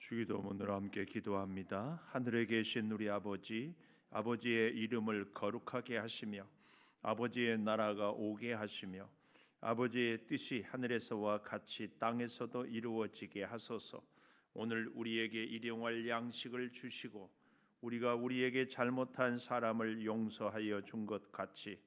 주기도문으로 함께 기도합니다. 하늘에 계신 우리 아버지, 아버지의 이름을 거룩하게 하시며 아버지의 나라가 오게 하시며 아버지의 뜻이 하늘에서와 같이 땅에서도 이루어지게 하소서. 오늘 우리에게 일용할 양식을 주시고 우리가 우리에게 잘못한 사람을 용서하여 준 것 같이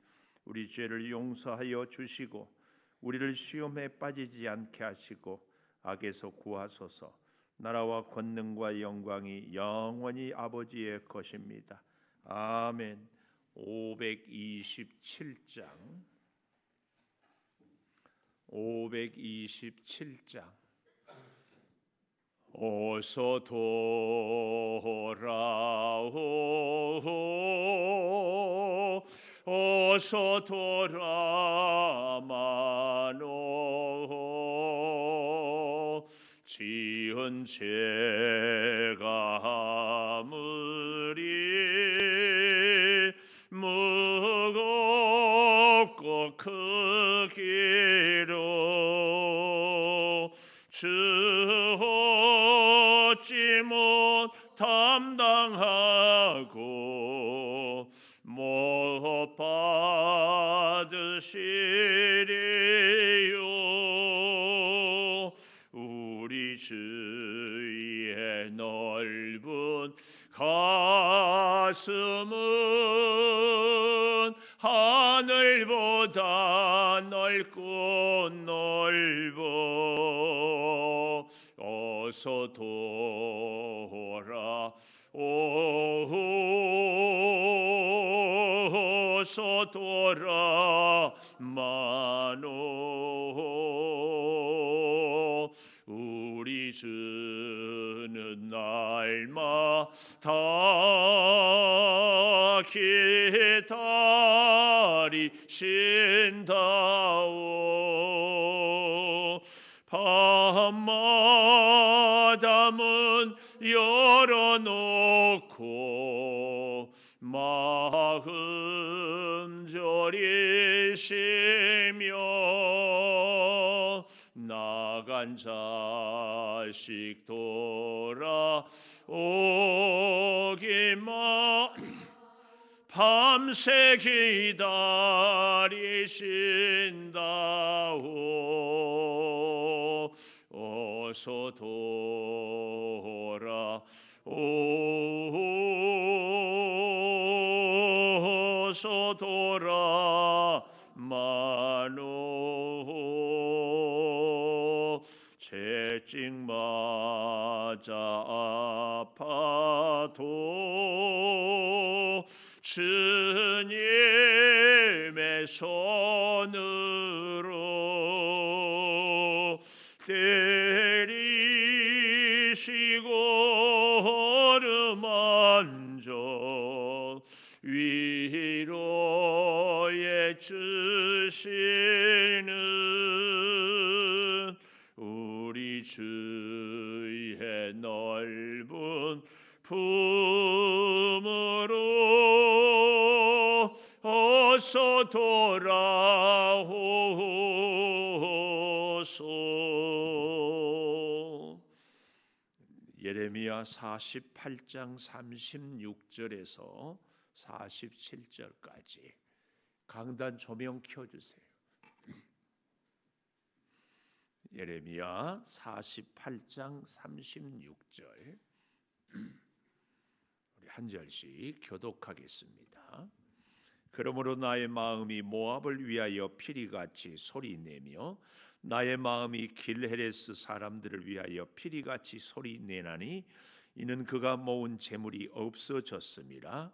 우리 죄를 용서하여 주시고 우리를 시험에 빠지지 않게 하시고 악에서 구하소서. 나라와 권능과 영광이 영원히 아버지의 것입니다. 아멘. 527장 어서 돌아오 어서 돌아마노 지은 죄가 아무리 무겁고 크기로 주 어찌 못 담당하고 못 받으시리요. 우리 주의 넓은 가슴은 하늘보다 넓고 넓어 어서 어서 돌아마노. 우리 주는 날마다 기다리신다오. 밤마다 문 열어놓고 마음 졸이시며 나간 자식 돌아오기만 밤새 기다리신다오. 어서 어서 돌아마노. 채찍 맞아 아파도 주님의 손으로 때리시고 어루만져 위로해 주시는 우리 주의 넓은 품으로 어서 돌아오소. 예레미야 48장 36절에서 47절까지 강단 조명 켜주세요. 예레미야 48장 36절 우리 한 절씩 교독하겠습니다. 그러므로 나의 마음이 모압을 위하여 피리같이 소리내며 나의 마음이 길헤레스 사람들을 위하여 피리같이 소리내나니 이는 그가 모은 재물이 없어졌음이라.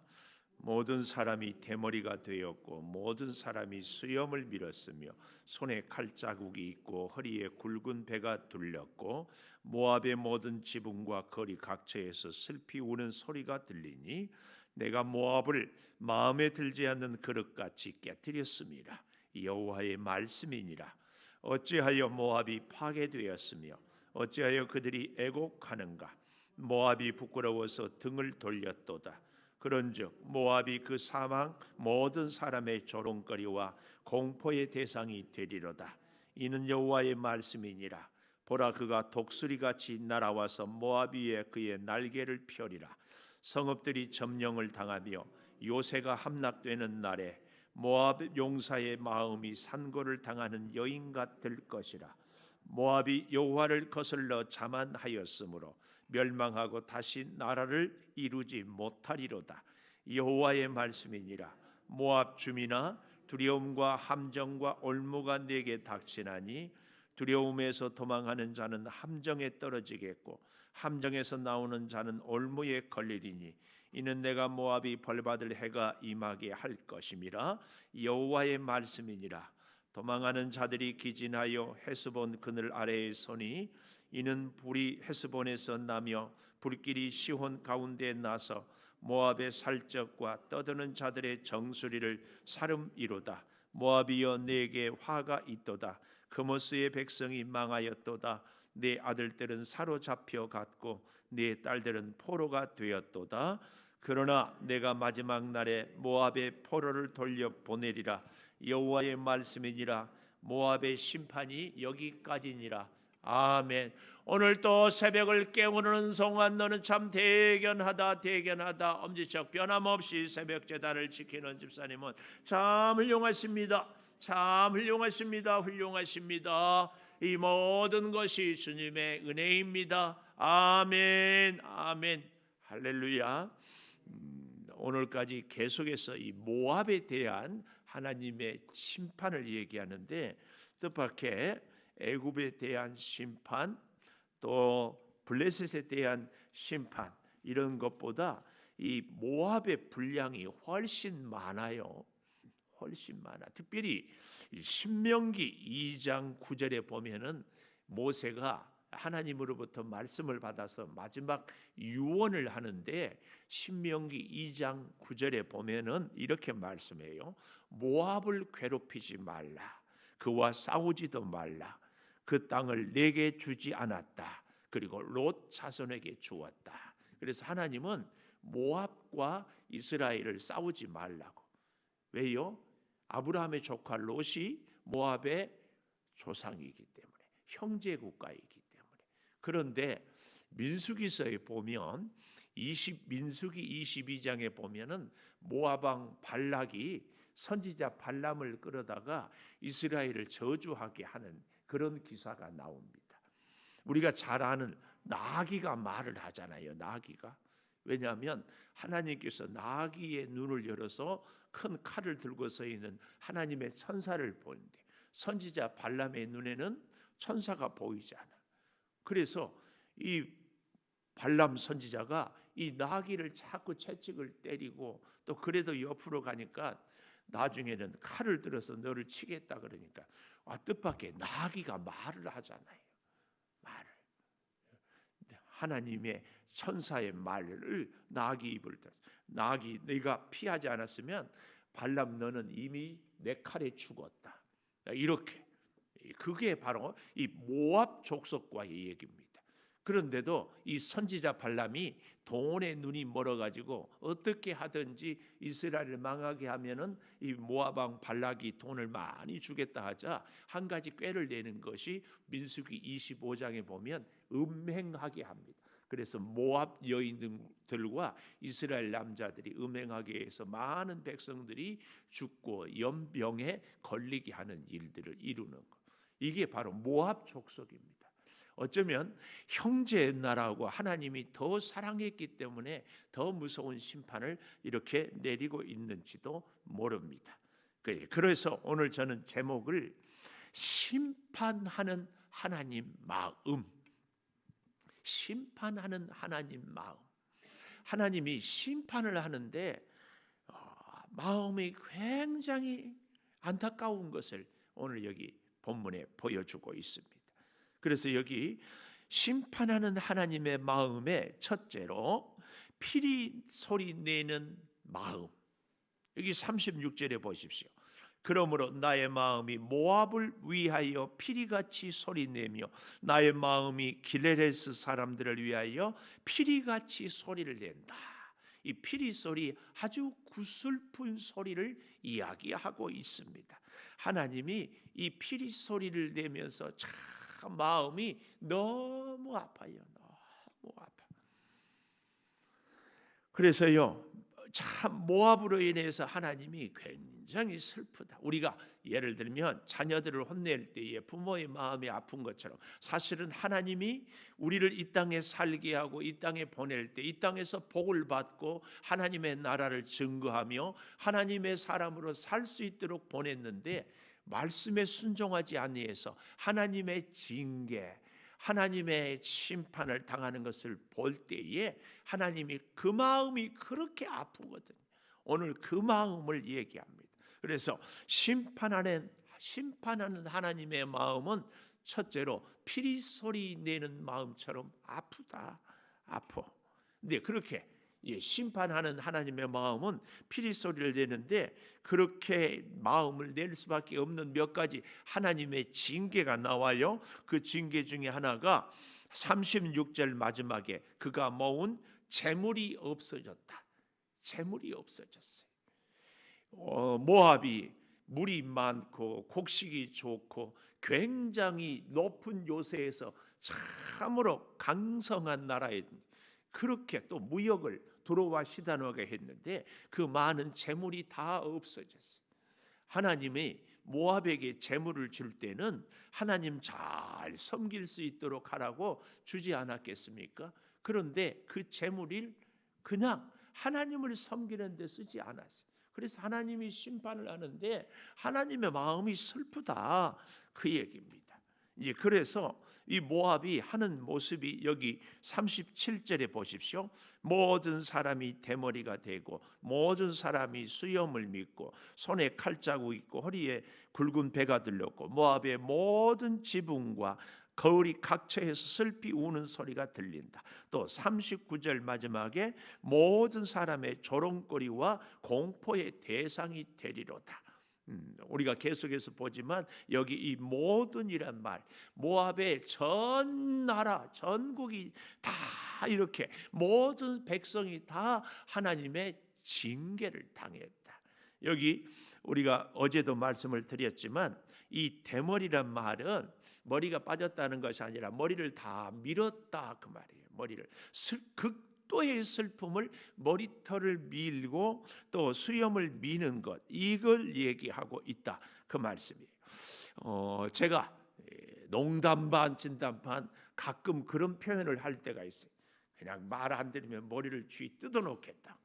모든 사람이 대머리가 되었고 모든 사람이 수염을 밀었으며 손에 칼자국이 있고 허리에 굵은 배가 둘렸고 모압의 모든 지붕과 거리 각처에서 슬피 우는 소리가 들리니 내가 모압을 마음에 들지 않는 그릇같이 깨뜨렸음이라. 여호와의 말씀이니라. 어찌하여 모압이 파괴되었으며 어찌하여 그들이 애곡하는가. 모압이 부끄러워서 등을 돌렸도다. 그런즉 모압이 그 사망 모든 사람의 조롱거리와 공포의 대상이 되리로다. 이는 여호와의 말씀이니라. 보라, 그가 독수리같이 날아와서 모압 위에 그의 날개를 펴리라. 성읍들이 점령을 당하며 요새가 함락되는 날에 모압 용사의 마음이 산고를 당하는 여인 같을 것이라. 모압이 여호와를 거슬러 자만하였으므로 멸망하고 다시 나라를 이루지 못하리로다. 여호와의 말씀이니라. 모압 주민아, 두려움과 함정과 올무가 네게 닥치나니 두려움에서 도망하는 자는 함정에 떨어지겠고 함정에서 나오는 자는 올무에 걸리리니 이는 내가 모압이 벌받을 해가 임하게 할 것임이라. 여호와의 말씀이니라. 도망하는 자들이 기진하여 헤스본 그늘 아래에 서니 이는 불이 헤스본에서 나며 불길이 시혼 가운데 나서 모압의 살적과 떠드는 자들의 정수리를 사름이로다. 모압이여, 내게 화가 있도다. 그모스의 백성이 망하였도다. 네 아들들은 사로잡혀 갔고 네 딸들은 포로가 되었도다. 그러나 내가 마지막 날에 모압의 포로를 돌려 보내리라. 여호와의 말씀이니라. 모압의 심판이 여기까지니라. 아멘. 오늘 또 새벽을 깨우는 성환, 너는 참 대견하다, 대견하다. 엄지척 변함없이 새벽 제단을 지키는 집사님은 참 훌륭하십니다. 참 훌륭하십니다. 훌륭하십니다. 이 모든 것이 주님의 은혜입니다. 아멘, 아멘, 할렐루야. 오늘까지 계속해서 이 모압에 대한 하나님의 심판을 얘기하는데, 뜻밖의 애굽에 대한 심판, 또 블레셋에 대한 심판, 이런 것보다 이 모압의 분량이 훨씬 많아요. 훨씬 많아. 특별히 신명기 2장 9절에 보면은 모세가 하나님으로부터 말씀을 받아서 마지막 유언을 하는데, 신명기 2장 9절에 보면은 이렇게 말씀해요. 모압을 괴롭히지 말라. 그와 싸우지도 말라. 그 땅을 내게 주지 않았다. 그리고 롯 자손에게 주었다. 그래서 하나님은 모압과 이스라엘을 싸우지 말라고. 왜요? 아브라함의 조카 롯이 모압의 조상이기 때문에, 형제 국가이기 때문에. 그런데 민수기서에 보면 민수기 22장에 보면은 모압 왕 발락이 선지자 발람을 끌어다가 이스라엘을 저주하게 하는 그런 기사가 나옵니다. 우리가 잘 아는 나귀가 말을 하잖아요. 나귀가. 왜냐하면 하나님께서 나귀의 눈을 열어서 큰 칼을 들고 서 있는 하나님의 천사를 보는데, 선지자 발람의 눈에는 천사가 보이지 않아. 그래서 이 발람 선지자가 이 나귀를 자꾸 채찍을 때리고, 또 그래도 옆으로 가니까 나중에는 칼을 들어서 너를 치겠다 그러니까, 뜻밖의 나귀가 말을 하잖아요. 말을. 하나님의 천사의 말을 나귀 입을 들었어. 나귀, 네가 피하지 않았으면 발람 너는 이미 내 칼에 죽었다. 이렇게. 그게 바로 이 모압 족속과의 얘기입니다. 그런데도 이 선지자 발람이 돈에 눈이 멀어가지고 어떻게 하든지 이스라엘을 망하게 하면은 이 모압 왕 발락이 돈을 많이 주겠다 하자 한 가지 꾀를 내는 것이 민수기 25장에 보면 음행하게 합니다. 그래서 모압 여인들과 이스라엘 남자들이 음행하게 해서 많은 백성들이 죽고 연병에 걸리게 하는 일들을 이루는 것. 이게 바로 모압 족속입니다. 어쩌면 형제의 나라고 하나님이 더 사랑했기 때문에 더 무서운 심판을 이렇게 내리고 있는지도 모릅니다. 그래서 오늘 저는 제목을 심판하는 하나님 마음, 심판하는 하나님 마음. 하나님이 심판을 하는데 마음이 굉장히 안타까운 것을 오늘 여기 본문에 보여주고 있습니다. 그래서 여기 심판하는 하나님의 마음에 첫째로 피리 소리 내는 마음. 여기 36절에 보십시오. 그러므로 나의 마음이 모압을 위하여 피리같이 소리내며 나의 마음이 길레레스 사람들을 위하여 피리같이 소리를 낸다. 이 피리 소리, 아주 구슬픈 소리를 이야기하고 있습니다. 하나님이 이 피리 소리를 내면서 참 마음이 너무 아파요. 너무 아파. 그래서요, 참 모압으로 인해서 하나님이 굉장히 슬프다. 우리가 예를 들면 자녀들을 혼낼 때에 부모의 마음이 아픈 것처럼 사실은 하나님이 우리를 이 땅에 살게 하고 이 땅에 보낼 때 이 땅에서 복을 받고 하나님의 나라를 증거하며 하나님의 사람으로 살 수 있도록 보냈는데 말씀에 순종하지 아니해서 하나님의 징계, 하나님의 심판을 당하는 것을 볼 때에 하나님이 그 마음이 그렇게 아프거든요. 오늘 그 마음을 얘기합니다. 그래서 심판하는 하나님의 마음은 첫째로 피리 소리 내는 마음처럼 아프다. 아파. 근데 그렇게 심판하는 하나님의 마음은 피리 소리를 내는데 그렇게 마음을 낼 수밖에 없는 몇 가지 하나님의 징계가 나와요. 그 징계 중에 하나가 36절 마지막에 그가 모은 재물이 없어졌다. 재물이 없어졌어요. 모압이 물이 많고 곡식이 좋고 굉장히 높은 요새에서 참으로 강성한 나라에 그렇게 또 무역을 들어와 시다노게 했는데 그 많은 재물이 다 없어졌어요. 하나님이 모압에게 재물을 줄 때는 하나님 잘 섬길 수 있도록 하라고 주지 않았겠습니까? 그런데 그 재물을 그냥 하나님을 섬기는 데 쓰지 않았어요. 그래서 하나님이 심판을 하는데 하나님의 마음이 슬프다 그 얘기입니다. 그래서 이 모압이 하는 모습이 여기 37절에 보십시오. 모든 사람이 대머리가 되고 모든 사람이 수염을 믿고 손에 칼자국 있고 허리에 굵은 배가 들렸고 모압의 모든 지붕과 거울이 각처에서 슬피 우는 소리가 들린다. 또 39절 마지막에 모든 사람의 조롱거리와 공포의 대상이 되리로다. 우리가 계속해서 보지만 여기 이 모든이란 말, 모압의 전 나라, 전국이 다 이렇게 모든 백성이 다 하나님의 징계를 당했다. 여기 우리가 어제도 말씀을 드렸지만 이 대머리란 말은 머리가 빠졌다는 것이 아니라 머리를 다 밀었다 그 말이에요. 머리를 극도의 슬픔을 머리털을 밀고 또 수염을 미는 것 이걸 얘기하고 있다 그 말씀이에요. 제가 농담 반 진담 반 가끔 그런 표현을 할 때가 있어요. 그냥 말 안 들으면 머리를 쥐 뜯어놓겠다.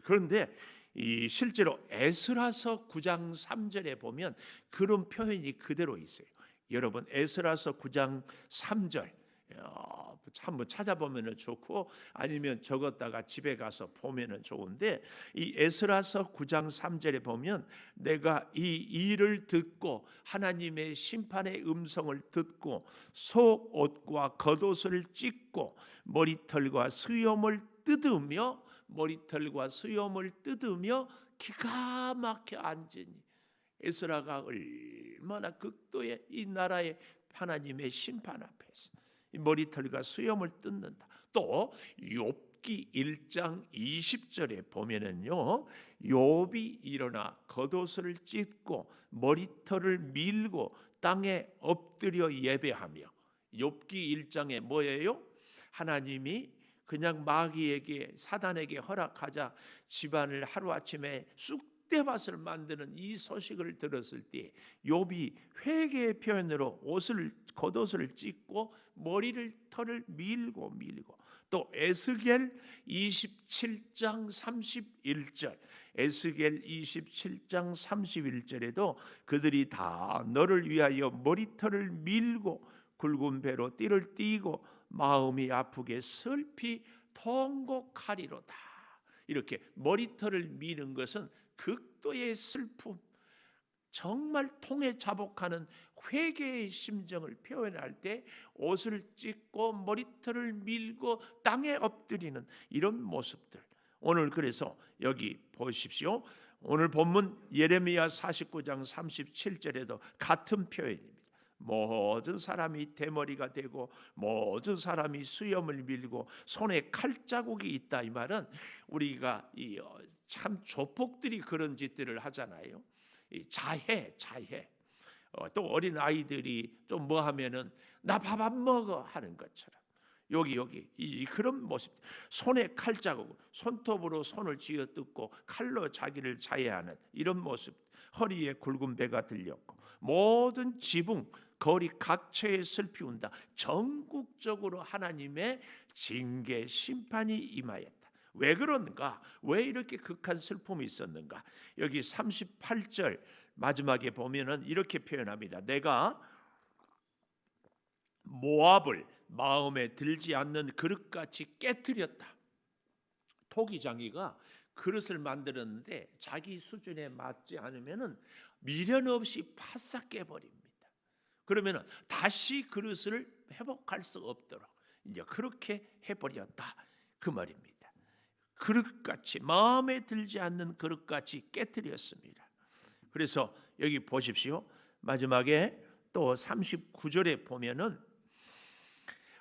그런데 실제로 에스라서 9장 3절에 보면 그런 표현이 그대로 있어요. 여러분 에스라서 9장 3절 한번 찾아보면 좋고 아니면 적었다가 집에 가서 보면 좋은데 이 에스라서 9장 3절에 보면 내가 이 일을 듣고 하나님의 심판의 음성을 듣고 속옷과 겉옷을 찢고 머리털과 수염을 뜯으며 기가 막혀 앉으니 에스라가 얼마나 극도의 이 나라의 하나님의 심판 앞에서 이 머리털과 수염을 뜯는다. 또 욥기 1장 20절에 보면은요, 욥이 일어나 겉옷을 찢고 머리털을 밀고 땅에 엎드려 예배하며 욥기 1장에 뭐예요? 하나님이 그냥 마귀에게 사단에게 허락하자 집안을 하루아침에 쑥대밭을 만드는 이 소식을 들었을 때 욥이 회개의 표현으로 겉옷을 찢고 머리를 털을 밀고 또 에스겔 27장 31절 에스겔 27장 31절에도 그들이 다 너를 위하여 머리털을 밀고 굵은 배로 띠를 띠고 마음이 아프게 슬피 통곡하리로다. 이렇게 머리털을 미는 것은 극도의 슬픔, 정말 통에 자복하는 회개의 심정을 표현할 때 옷을 찢고 머리털을 밀고 땅에 엎드리는 이런 모습들. 오늘 그래서 여기 보십시오. 오늘 본문 예레미야 49장 37절에도 같은 표현입니다. 모든 사람이 대머리가 되고 모든 사람이 수염을 밀고 손에 칼자국이 있다. 이 말은 우리가 참 조폭들이 그런 짓들을 하잖아요. 자해 또 어린 아이들이 좀 뭐 하면은 나 밥 안 먹어 하는 것처럼 여기 이 그런 모습, 손에 칼 자국, 손톱으로 손을 쥐어뜯고 칼로 자기를 자해하는 이런 모습, 허리에 굵은 배가 들렸고 모든 지붕 거리 각처에 슬피 운다. 전국적으로 하나님의 징계 심판이 임하였다. 왜 그런가? 왜 이렇게 극한 슬픔이 있었는가? 여기 38절 마지막에 보면은 이렇게 표현합니다. 내가 모압을 마음에 들지 않는 그릇같이 깨뜨렸다. 토기장이가 그릇을 만들었는데 자기 수준에 맞지 않으면은 미련 없이 파싹 깨버립니다. 그러면은 다시 그릇을 회복할 수 없도록 이제 그렇게 해버렸다 그 말입니다. 그릇같이 마음에 들지 않는 그릇같이 깨뜨렸습니다. 그래서 여기 보십시오. 마지막에 또 39절에 보면은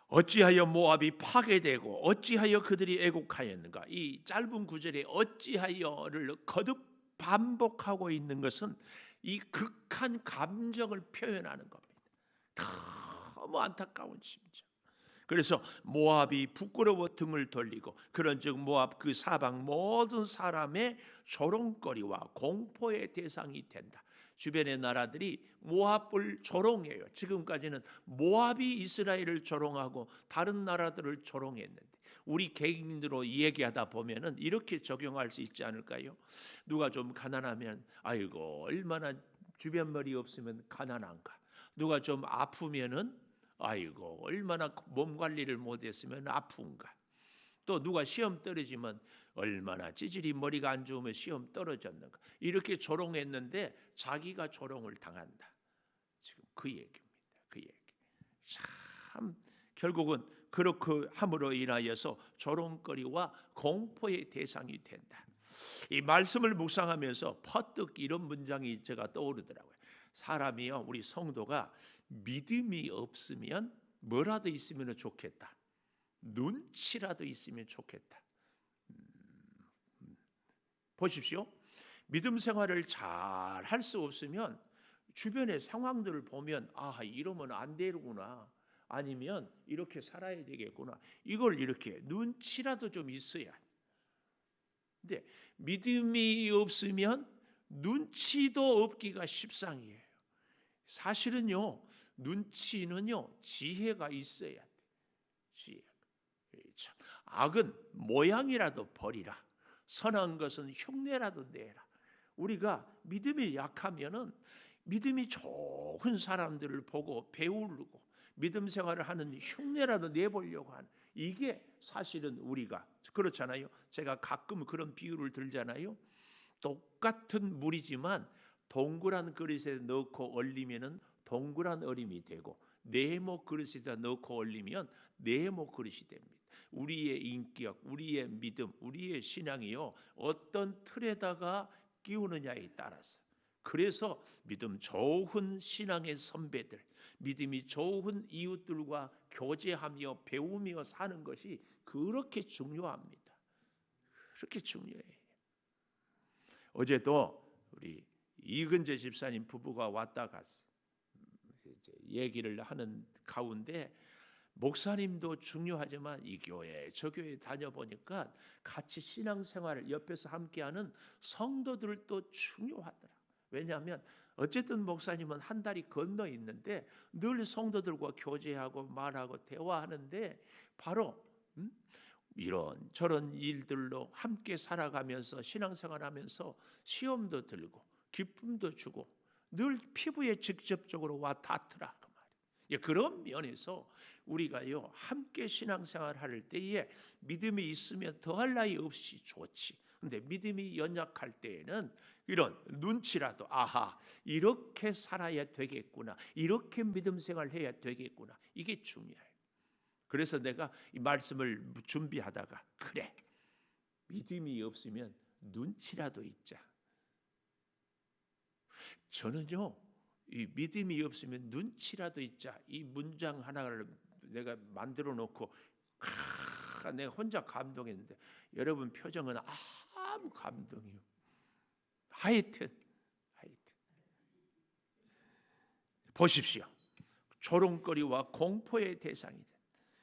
어찌하여 모압이 파괴되고 어찌하여 그들이 애곡하였는가. 이 짧은 구절에 어찌하여를 거듭 반복하고 있는 것은 이 극한 감정을 표현하는 겁니다. 너무 안타까운 심정. 그래서 모압이 부끄러워 등을 돌리고 그런즉 모압 그 사방 모든 사람의 조롱거리와 공포의 대상이 된다. 주변의 나라들이 모압을 조롱해요. 지금까지는 모압이 이스라엘을 조롱하고 다른 나라들을 조롱했는데 우리 개인으로 얘기하다 보면은 이렇게 적용할 수 있지 않을까요? 누가 좀 가난하면 아이고 얼마나 주변 머리 없으면 가난한가. 누가 좀 아프면은 아이고 얼마나 몸 관리를 못했으면 아픈가. 또 누가 시험 떨어지면 얼마나 찌질이 머리가 안 좋으면 시험 떨어졌는가. 이렇게 조롱했는데 자기가 조롱을 당한다. 지금 그 얘기입니다. 그 얘기. 참 결국은 그렇게 함으로 인하여서 조롱거리와 공포의 대상이 된다. 이 말씀을 묵상하면서 퍼뜩 이런 문장이 제가 떠오르더라고요. 사람이요, 우리 성도가 믿음이 없으면 뭐라도 있으면 좋겠다. 눈치라도 있으면 좋겠다. 보십시오. 믿음 생활을 잘 할 수 없으면 주변의 상황들을 보면 아 이러면 안 되구나. 아니면 이렇게 살아야 되겠구나. 이걸 이렇게 눈치라도 좀 있어야. 근데 믿음이 없으면 눈치도 없기가 십상이에요. 사실은요. 눈치는요. 지혜가 있어야 돼. 지혜. 참, 악은 모양이라도 버리라. 선한 것은 흉내라도 내라. 우리가 믿음이 약하면은 믿음이 좋은 사람들을 보고 배우고 믿음 생활을 하는 흉내라도 내보려고 하는 이게 사실은 우리가 그렇잖아요. 제가 가끔 그런 비유를 들잖아요. 똑같은 물이지만 동그란 그릇에 넣고 얼리면은 동그란 얼음이 되고 네모 그릇에다 넣고 얼리면 네모 그릇이 됩니다. 우리의 인격, 우리의 믿음, 우리의 신앙이요 어떤 틀에다가 끼우느냐에 따라서 그래서 믿음 좋은 신앙의 선배들, 믿음이 좋은 이웃들과 교제하며 배우며 사는 것이 그렇게 중요합니다. 그렇게 중요해요. 어제도 우리 이근재 집사님 부부가 왔다 갔어. 얘기를 하는 가운데 목사님도 중요하지만 이 교회 저 교회 다녀보니까 같이 신앙생활을 옆에서 함께하는 성도들도 중요하더라. 왜냐하면 어쨌든 목사님은 한 달이 건너 있는데 늘 성도들과 교제하고 말하고 대화하는데 바로 이런 저런 일들로 함께 살아가면서 신앙생활하면서 시험도 들고 기쁨도 주고 늘 피부에 직접적으로 와 닿더라 그 말이에요. 그런 면에서 우리가요 함께 신앙생활할 때에 믿음이 있으면 더할 나위 없이 좋지. 근데 믿음이 연약할 때에는 이런 눈치라도 아하 이렇게 살아야 되겠구나, 이렇게 믿음 생활해야 되겠구나, 이게 중요해요. 그래서 내가 이 말씀을 준비하다가 그래 믿음이 없으면 눈치라도 있자. 저는요 이 믿음이 없으면 눈치라도 있자 이 문장 하나를 내가 만들어 놓고 내가 혼자 감동했는데 여러분 표정은 아무 감동이요. 하여튼 보십시오. 조롱거리와 공포의 대상이 돼.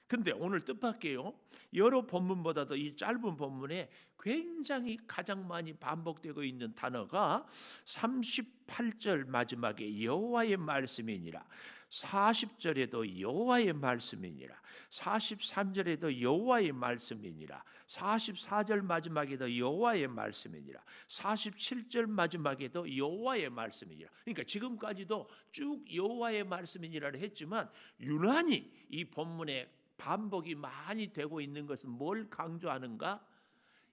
근데 오늘 뜻밖에요. 여러 본문보다도 이 짧은 본문에 굉장히 가장 많이 반복되고 있는 단어가 38절 마지막에 여호와의 말씀이니라, 40절에도 여호와의 말씀이니라, 43절에도 여호와의 말씀이니라, 44절 마지막에도 여호와의 말씀이니라, 47절 마지막에도 여호와의 말씀이니라. 그러니까 지금까지도 쭉 여호와의 말씀이니라를 했지만 유난히 이 본문에 반복이 많이 되고 있는 것은 뭘 강조하는가?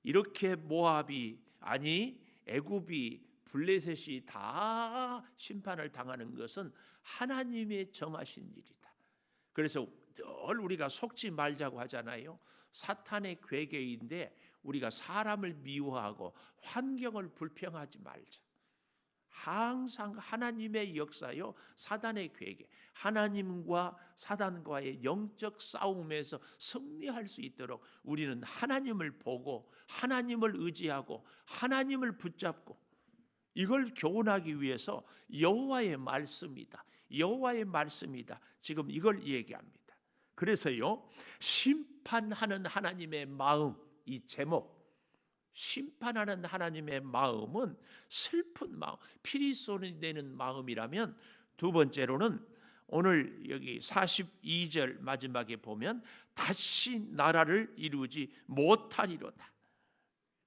이렇게 모압이 아니 애굽이 블레셋이 다 심판을 당하는 것은 하나님의 정하신 일이다. 그래서 늘 우리가 속지 말자고 하잖아요. 사탄의 괴계인데 우리가 사람을 미워하고 환경을 불평하지 말자. 항상 하나님의 역사요, 사단의 괴계, 하나님과 사단과의 영적 싸움에서 승리할 수 있도록 우리는 하나님을 보고 하나님을 의지하고 하나님을 붙잡고 이걸 교훈하기 위해서 여호와의 말씀이다. 여호와의 말씀이다. 지금 이걸 얘기합니다. 그래서요, 심판하는 하나님의 마음, 이 제목, 심판하는 하나님의 마음은 슬픈 마음, 피리 쏟아내는 마음이라면, 두 번째로는 오늘 여기 42절 마지막에 보면 다시 나라를 이루지 못하리로다.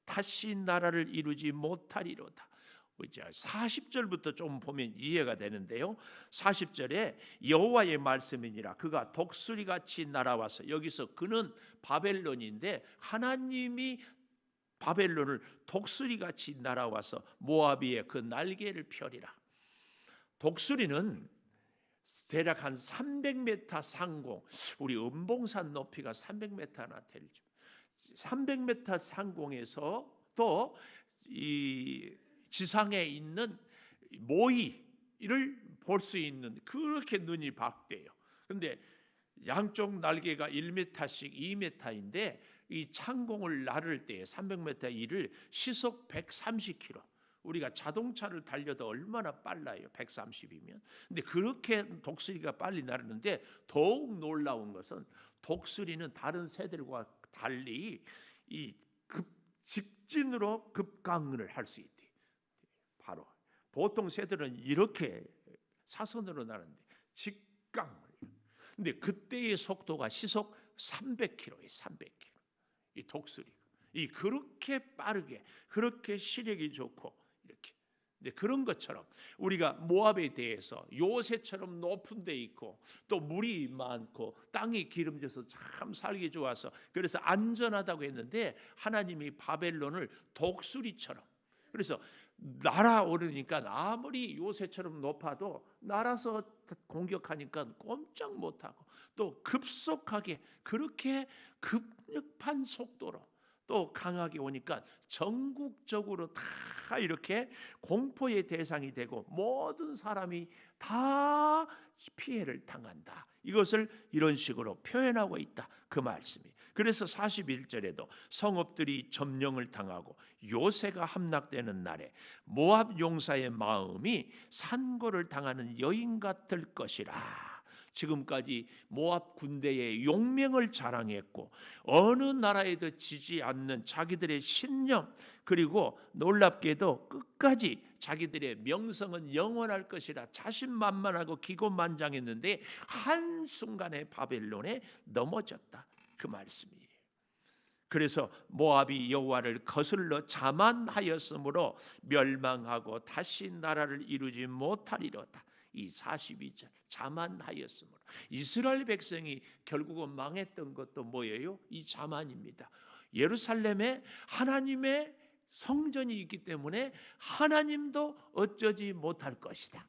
다시 나라를 이루지 못하리로다. 40절부터 좀 보면 이해가 되는데요. 40절에 여호와의 말씀이니라, 그가 독수리같이 날아와서, 여기서 그는 바벨론인데 하나님이 바벨론을 독수리같이 날아와서 모압이의 그 날개를 펴리라. 독수리는 대략 한 300m 상공, 우리 은봉산 높이가 300m나 되죠. 300m 상공에서 또 이 지상에 있는 모이를 볼 수 있는, 그렇게 눈이 밝대요. 그런데 양쪽 날개가 1m씩 2m인데 이 창공을 나를 때 300m 일을 시속 130km, 우리가 자동차를 달려도 얼마나 빨라요, 130이면. 근데 그렇게 독수리가 빨리 나르는데 더욱 놀라운 것은 독수리는 다른 새들과 달리 이 직진으로 급강을 할 수 있대. 바로 보통 새들은 이렇게 사선으로 나르는데 직강을. 근데 그때의 속도가 시속 300km예요. 300km. 이 독수리가 이 그렇게 빠르게, 그렇게 시력이 좋고 이렇게. 근데 그런 것처럼 우리가 모압에 대해서 요새처럼 높은 데 있고 또 물이 많고 땅이 기름져서 참 살기 좋아서 그래서 안전하다고 했는데, 하나님이 바벨론을 독수리처럼, 그래서 날아오르니까 아무리 요새처럼 높아도 날아서 공격하니까 꼼짝 못하고, 또 급속하게 그렇게 급력한 속도로 또 강하게 오니까 전국적으로 다 이렇게 공포의 대상이 되고 모든 사람이 다 피해를 당한다. 이것을 이런 식으로 표현하고 있다, 그 말씀이. 그래서 41절에도 성읍들이 점령을 당하고 요새가 함락되는 날에 모압 용사의 마음이 산고를 당하는 여인 같을 것이라. 지금까지 모압 군대의 용맹을 자랑했고 어느 나라에도 지지 않는 자기들의 신념, 그리고 놀랍게도 끝까지 자기들의 명성은 영원할 것이라 자신만만하고 기고만장했는데 한순간에 바벨론에 넘어졌다, 그 말씀이에요. 그래서 모압이 여호와를 거슬러 자만하였으므로 멸망하고 다시 나라를 이루지 못하리로다. 이 42절 자만하였으므로, 이스라엘 백성이 결국은 망했던 것도 뭐예요? 이 자만입니다. 예루살렘에 하나님의 성전이 있기 때문에 하나님도 어쩌지 못할 것이다.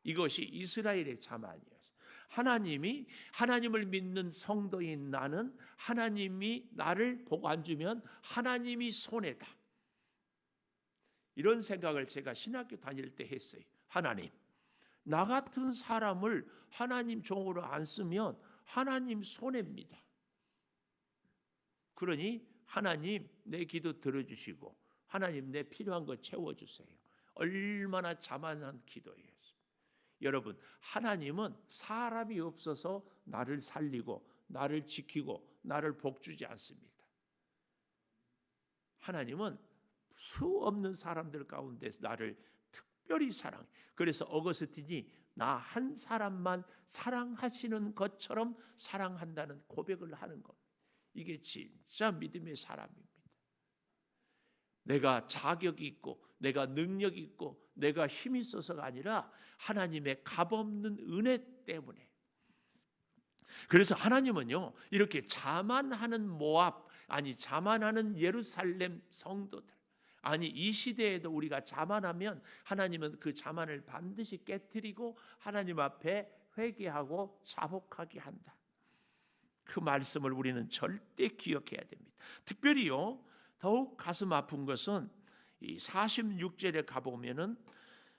이것이 이스라엘의 자만이었어요. 하나님을 믿는 성도인 나는 하나님이 나를 복 안 주면 하나님이 손해다. 이런 생각을 제가 신학교 다닐 때 했어요. 하나님, 나 같은 사람을 하나님 종으로 안 쓰면 하나님 손해입니다. 그러니 하나님 내 기도 들어주시고 하나님 내 필요한 거 채워주세요. 얼마나 자만한 기도예요. 여러분, 하나님은 사람이 없어서 나를 살리고 나를 지키고 나를 복주지 않습니다. 하나님은 수 없는 사람들 가운데서 나를 특별히 사랑해. 그래서 어거스틴이 나 한 사람만 사랑하시는 것처럼 사랑한다는 고백을 하는 겁니다. 이게 진짜 믿음의 사람입니다. 내가 자격이 있고 내가 능력이 있고 내가 힘이 있어서가 아니라 하나님의 값없는 은혜 때문에. 그래서 하나님은요, 이렇게 자만하는 모압, 아니 자만하는 예루살렘 성도들, 아니 이 시대에도 우리가 자만하면 하나님은 그 자만을 반드시 깨뜨리고 하나님 앞에 회개하고 자복하게 한다. 그 말씀을 우리는 절대 기억해야 됩니다. 특별히요, 더욱 가슴 아픈 것은 이 46절에 가보면은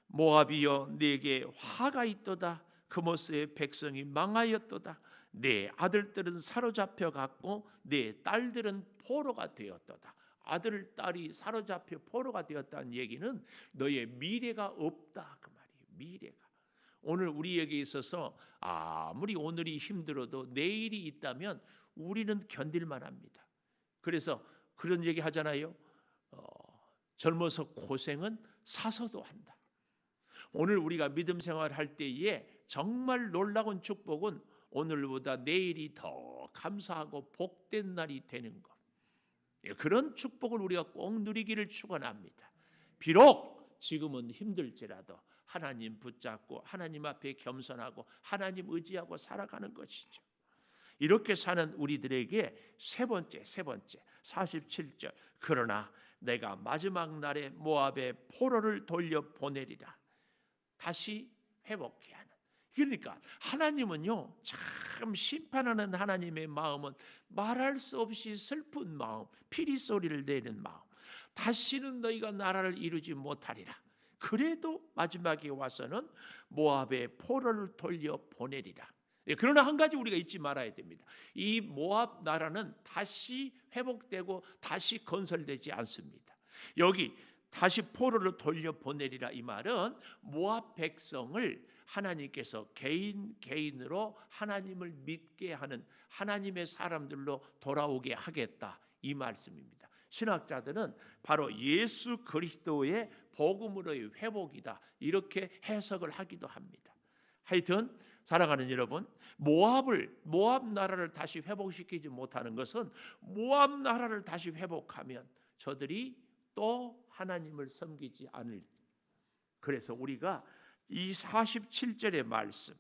모압이여 내게 화가 있도다. 그모스의 백성이 망하였도다. 내 아들들은 사로잡혀 갔고 내 딸들은 포로가 되었도다. 아들, 딸이 사로잡혀 포로가 되었다는 얘기는 너의 미래가 없다 그 말이에요. 미래가. 오늘 우리에게 있어서 아무리 오늘이 힘들어도 내일이 있다면 우리는 견딜만 합니다. 그래서 그런 얘기 하잖아요. 젊어서 고생은 사서도 한다. 오늘 우리가 믿음 생활할 때에 정말 놀라운 축복은 오늘보다 내일이 더 감사하고 복된 날이 되는 것. 그런 축복을 우리가 꼭 누리기를 축원합니다. 비록 지금은 힘들지라도 하나님 붙잡고 하나님 앞에 겸손하고 하나님 의지하고 살아가는 것이죠. 이렇게 사는 우리들에게 세 번째 47절 그러나 내가 마지막 날에 모압의 포로를 돌려보내리라. 다시 회복해야 하는. 그러니까 하나님은요, 참 심판하는 하나님의 마음은 말할 수 없이 슬픈 마음, 피리 소리를 내는 마음. 다시는 너희가 나라를 이루지 못하리라. 그래도 마지막에 와서는 모압의 포로를 돌려보내리라. 그러나 한 가지 우리가 잊지 말아야 됩니다. 이 모압 나라는 다시 회복되고 다시 건설되지 않습니다. 여기 다시 포로를 돌려보내리라 이 말은 모압 백성을 하나님께서 개인으로 하나님을 믿게 하는 하나님의 사람들로 돌아오게 하겠다 이 말씀입니다. 신학자들은 바로 예수 그리스도의 복음으로의 회복이다 이렇게 해석을 하기도 합니다. 하여튼 사랑하는 여러분, 모압 나라를 다시 회복시키지 못하는 것은 모압 나라를 다시 회복하면 저들이 또 하나님을 섬기지 않을. 그래서 우리가 이 47절의 말씀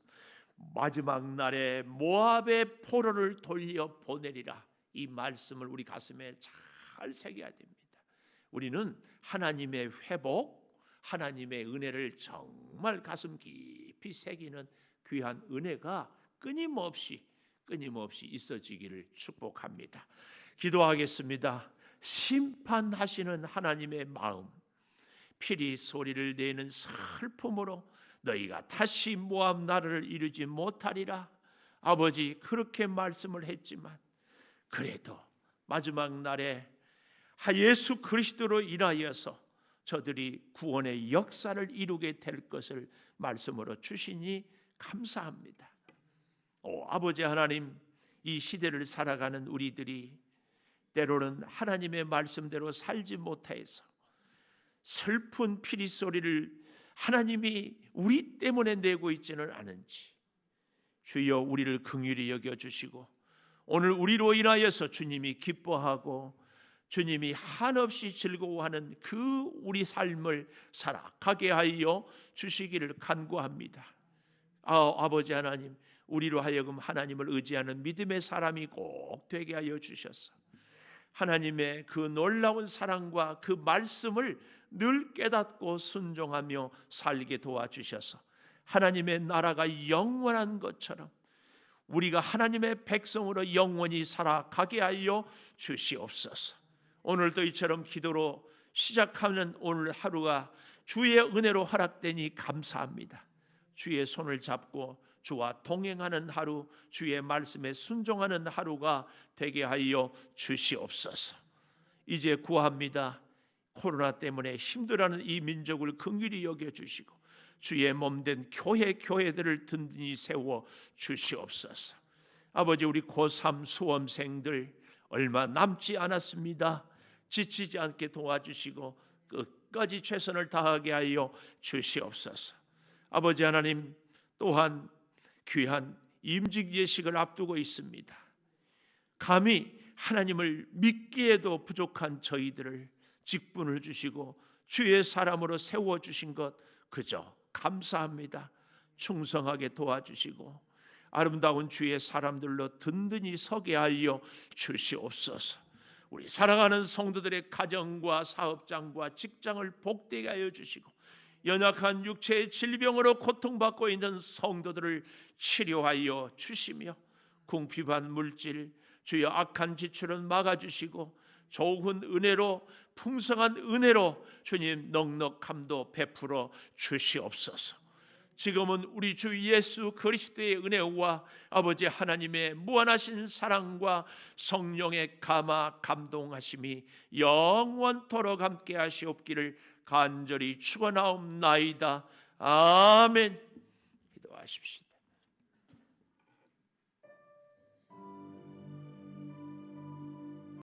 마지막 날에 모압의 포로를 돌려 보내리라 이 말씀을 우리 가슴에 잘 새겨야 됩니다. 우리는 하나님의 회복, 하나님의 은혜를 정말 가슴 깊이 새기는 귀한 은혜가 끊임없이 있어지기를 축복합니다. 기도하겠습니다. 심판하시는 하나님의 마음, 피리 소리를 내는 슬픔으로 너희가 다시 모압 나라를 이루지 못하리라. 아버지 그렇게 말씀을 했지만 그래도 마지막 날에 예수 그리스도로 인하여서 저들이 구원의 역사를 이루게 될 것을 말씀으로 주시니 감사합니다. 아버지 하나님, 이 시대를 살아가는 우리들이 때로는 하나님의 말씀대로 살지 못해서 슬픈 피리 소리를 하나님이 우리 때문에 내고 있지는 않은지 주여 우리를 긍휼히 여겨주시고 오늘 우리로 인하여서 주님이 기뻐하고 주님이 한없이 즐거워하는 그 우리 삶을 살아가게 하여 주시기를 간구합니다. 아버지 하나님, 우리로 하여금 하나님을 의지하는 믿음의 사람이 꼭 되게 하여 주셔서 하나님의 그 놀라운 사랑과 그 말씀을 늘 깨닫고 순종하며 살게 도와주셔서 하나님의 나라가 영원한 것처럼 우리가 하나님의 백성으로 영원히 살아가게 하여 주시옵소서. 오늘도 이처럼 기도로 시작하는 오늘 하루가 주의 은혜로 허락되니 감사합니다. 주의 손을 잡고 주와 동행하는 하루, 주의 말씀에 순종하는 하루가 되게 하여 주시옵소서. 이제 구합니다. 코로나 때문에 힘들어하는 이 민족을 긍휼히 여겨주시고 주의 몸된 교회들을 든든히 세워 주시옵소서. 아버지, 우리 고3 수험생들 얼마 남지 않았습니다. 지치지 않게 도와주시고 끝까지 최선을 다하게 하여 주시옵소서. 아버지 하나님, 또한 귀한 임직 예식을 앞두고 있습니다. 감히 하나님을 믿기에도 부족한 저희들을 직분을 주시고 주의 사람으로 세워주신 것 그저 감사합니다. 충성하게 도와주시고 아름다운 주의 사람들로 든든히 서게 하여 주시옵소서. 우리 사랑하는 성도들의 가정과 사업장과 직장을 복되게 하여 주시고 연약한 육체의 질병으로 고통받고 있는 성도들을 치료하여 주시며 궁핍한 물질, 주여 악한 지출은 막아주시고 좋은 은혜로, 풍성한 은혜로 주님 넉넉함도 베풀어 주시옵소서. 지금은 우리 주 예수 그리스도의 은혜와 아버지 하나님의 무한하신 사랑과 성령의 감화 감동하심이 영원토록 함께 하시옵기를 간절히 축원하옵나이다. 아멘. 기도하십시다.